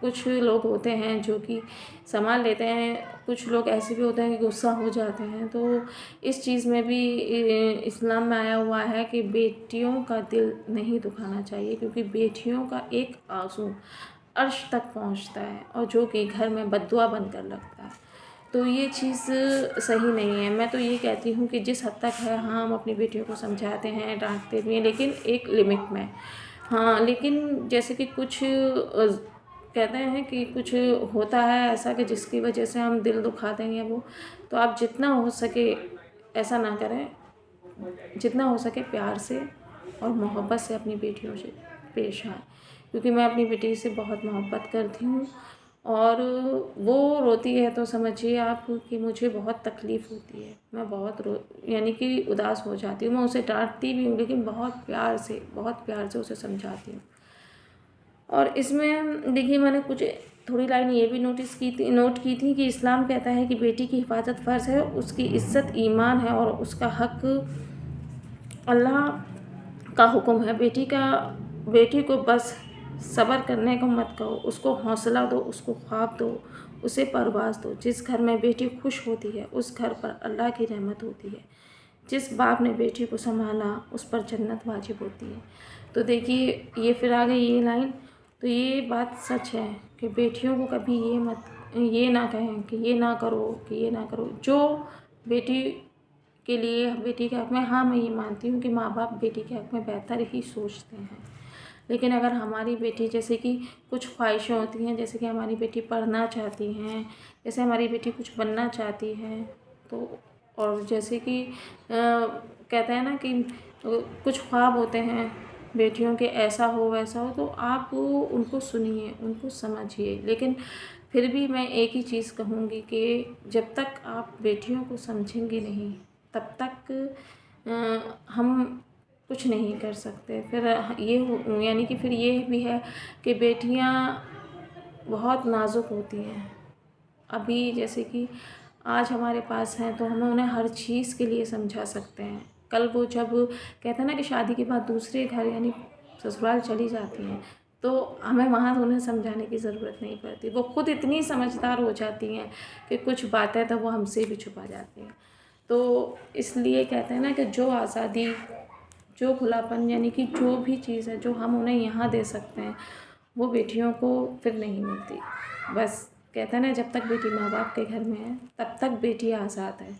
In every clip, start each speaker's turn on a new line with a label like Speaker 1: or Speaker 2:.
Speaker 1: کچھ لوگ ہوتے ہیں جو کہ سنبھال لیتے ہیں، کچھ لوگ ایسے بھی ہوتے ہیں کہ غصہ ہو جاتے ہیں. تو اس چیز میں بھی اسلام میں آیا ہوا ہے کہ بیٹیوں کا دل نہیں دکھانا چاہیے، کیونکہ بیٹیوں کا ایک آنسو عرش تک پہنچتا ہے اور جو کہ گھر میں بد دعا بن کر لگتا ہے. تو یہ چیز صحیح نہیں ہے. میں تو یہ کہتی ہوں کہ جس حد تک ہے ہاں ہم اپنی بیٹیوں کو سمجھاتے ہیں، ڈانٹتے بھی ہیں، لیکن ایک لمٹ میں. ہاں لیکن جیسے کہ کچھ کہتے ہیں کہ کچھ ہوتا ہے ایسا کہ جس کی وجہ سے ہم دل دکھا دیں یا وہ، تو آپ جتنا ہو سکے ایسا نہ کریں. جتنا ہو سکے پیار سے اور محبت سے اپنی بیٹیوں سے پیش آئیں، کیونکہ میں اپنی بیٹی سے بہت محبت کرتی ہوں. اور وہ روتی ہے تو سمجھیے آپ کہ مجھے بہت تکلیف ہوتی ہے. میں بہت یعنی کہ اداس ہو جاتی ہوں. میں اسے ڈانٹتی بھی ہوں لیکن بہت پیار سے اسے سمجھاتی ہوں. اور اس میں دیکھیے میں نے کچھ تھوڑی لائن یہ بھی نوٹ کی تھی کہ اسلام کہتا ہے کہ بیٹی کی حفاظت فرض ہے، اس کی عزت ایمان ہے اور اس کا حق اللہ کا حکم ہے. بیٹی کو بس صبر کرنے کو مت کہو، اس کو حوصلہ دو، اس کو خواب دو، اسے پرواز دو. جس گھر میں بیٹی خوش ہوتی ہے اس گھر پر اللہ کی رحمت ہوتی ہے. جس باپ نے بیٹی کو سنبھالا اس پر جنت واجب ہوتی ہے. تو دیکھیے یہ پھر آگے یہ لائن، تو یہ بات سچ ہے کہ بیٹیوں کو کبھی یہ نہ کہیں کہ یہ نہ کرو، کہ یہ نہ کرو. جو بیٹی کے لیے بیٹی کے حق میں، ہاں میں یہ مانتی ہوں کہ ماں باپ بیٹی کے حق میں بہتر ہی سوچتے ہیں. لیکن اگر ہماری بیٹی جیسے کہ کچھ خواہشیں ہوتی ہیں، جیسے کہ ہماری بیٹی پڑھنا چاہتی ہیں، جیسے ہماری بیٹی کچھ بننا چاہتی ہے، تو اور جیسے کہ کہتے ہیں نا کہ کچھ خواب ہوتے ہیں بیٹیوں کے، ایسا ہو ویسا ہو، تو آپ ان کو سنیے، ان کو سمجھیے. لیکن پھر بھی میں ایک ہی چیز کہوں گی کہ جب تک آپ بیٹیوں کو سمجھیں گے نہیں تب تک ہم کچھ نہیں کر سکتے. پھر یعنی کہ پھر یہ بھی ہے کہ بیٹیاں بہت نازک ہوتی ہیں. ابھی جیسے کہ آج ہمارے پاس ہیں تو ہم انہیں ہر چیز کے لیے سمجھا سکتے ہیں. کل وہ جب کہتے ہیں نا کہ شادی کے بعد دوسرے گھر یعنی سسرال چلی جاتی ہیں تو ہمیں وہاں انہیں سمجھانے کی ضرورت نہیں پڑتی. وہ خود اتنی سمجھدار ہو جاتی ہیں کہ کچھ باتیں تو وہ ہم سے بھی چھپا جاتی ہیں. تو اس لیے کہتے ہیں نا کہ جو آزادی، جو کھلاپن، یعنی کہ جو بھی چیز ہے جو ہم انہیں یہاں دے سکتے ہیں وہ بیٹیوں کو پھر نہیں ملتی. بس کہتے ہیں نا جب تک بیٹی ماں باپ کے گھر میں ہے تب تک بیٹی آزاد ہے.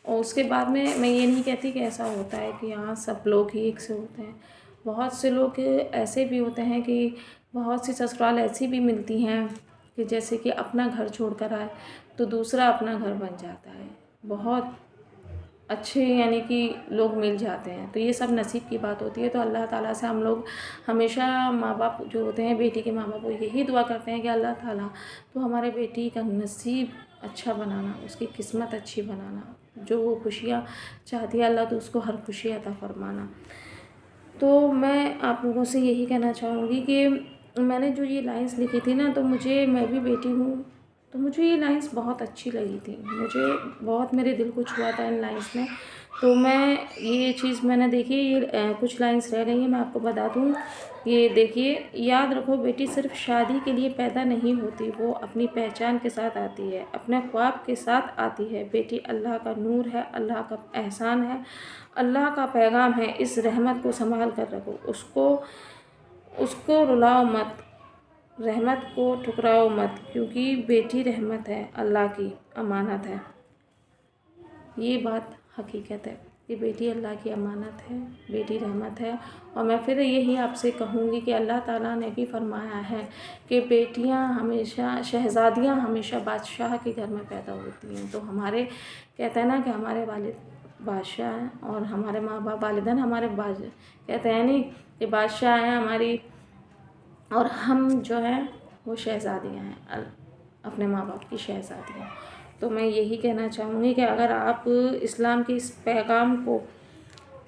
Speaker 1: اور اس کے بعد میں یہ نہیں کہتی کہ ایسا ہوتا ہے کہ ہاں سب لوگ ہی ایک سے ہوتے ہیں. بہت سے لوگ ایسے بھی ہوتے ہیں کہ بہت سی سسرال ایسی بھی ملتی ہیں کہ جیسے کہ اپنا گھر چھوڑ کر آئے تو دوسرا اپنا گھر بن جاتا ہے. بہت اچھے یعنی کہ لوگ مل جاتے ہیں. تو یہ سب نصیب کی بات ہوتی ہے. تو اللہ تعالیٰ سے ہم لوگ ہمیشہ ماں باپ جو ہوتے ہیں، بیٹی کے ماں باپ، وہ یہی دعا کرتے ہیں کہ اللہ تعالیٰ تو ہمارے بیٹی کا نصیب اچھا بنانا، اس کی قسمت اچھی بنانا، جو وہ خوشیاں چاہتی ہے اللہ تو اس کو ہر خوشی عطا فرمانا. تو میں آپ لوگوں سے یہی کہنا چاہوں گی کہ میں نے جو یہ لائنس لکھی تھی نا، تو میں بھی بیٹی ہوں تو مجھے یہ لائنس بہت اچھی لگی تھی. مجھے بہت میرے دل کو چھوا تھا ان لائنس میں. تو میں یہ چیز میں نے دیکھی، یہ کچھ لائنس رہ گئی ہیں، میں آپ کو بتا دوں. یہ دیکھیے، یاد رکھو بیٹی صرف شادی کے لیے پیدا نہیں ہوتی، وہ اپنی پہچان کے ساتھ آتی ہے، اپنے خواب کے ساتھ آتی ہے. بیٹی اللہ کا نور ہے، اللہ کا احسان ہے، اللہ کا پیغام ہے. اس رحمت کو سنبھال کر رکھو، اس کو رلاؤ مت، رحمت کو ٹھکراؤ مت، کیونکہ بیٹی رحمت ہے، اللہ کی امانت ہے. یہ بات حقیقت ہے کہ بیٹی اللہ کی امانت ہے، بیٹی رحمت ہے. اور میں پھر یہی آپ سے کہوں گی کہ اللہ تعالیٰ نے بھی فرمایا ہے کہ بیٹیاں ہمیشہ، شہزادیاں ہمیشہ بادشاہ کے گھر میں پیدا ہوتی ہیں. تو ہمارے کہتے ہیں نا کہ ہمارے والد بادشاہ ہیں اور ہمارے ماں باپ، والدین ہمارے کہتے ہیں نہیں کہ بادشاہ ہیں ہماری، اور ہم جو ہیں وہ شہزادیاں ہیں، اپنے ماں باپ کی شہزادیاں. تو میں یہی کہنا چاہوں گی کہ اگر آپ اسلام کے اس پیغام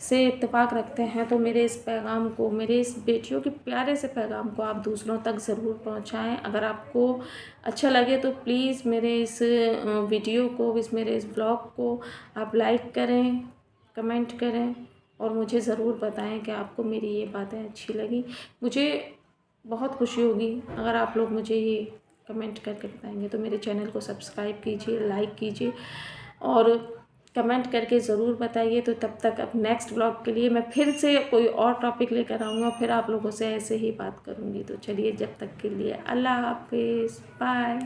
Speaker 1: سے اتفاق رکھتے ہیں تو میرے اس پیغام کو، میرے اس بیٹیوں کے پیارے سے پیغام کو آپ دوسروں تک ضرور پہنچائیں. اگر آپ کو اچھا لگے تو پلیز میرے اس ویڈیو کو، میرے اس بلاگ کو آپ لائک کریں، کمنٹ کریں اور مجھے ضرور بتائیں کہ آپ کو میری یہ باتیں اچھی لگیں. مجھے بہت خوشی ہوگی اگر آپ لوگ مجھے یہ کمنٹ کر کے بتائیں گے. تو میرے چینل کو سبسکرائب کیجیے، لائک کیجیے اور کمنٹ کر کے ضرور بتائیے. تو تب تک اب نیکسٹ بلاگ کے لیے میں پھر سے کوئی اور ٹاپک لے کر آؤں گا، پھر آپ لوگوں سے ایسے ہی بات کروں گی. تو چلیے جب تک کے لیے اللہ حافظ، بائے.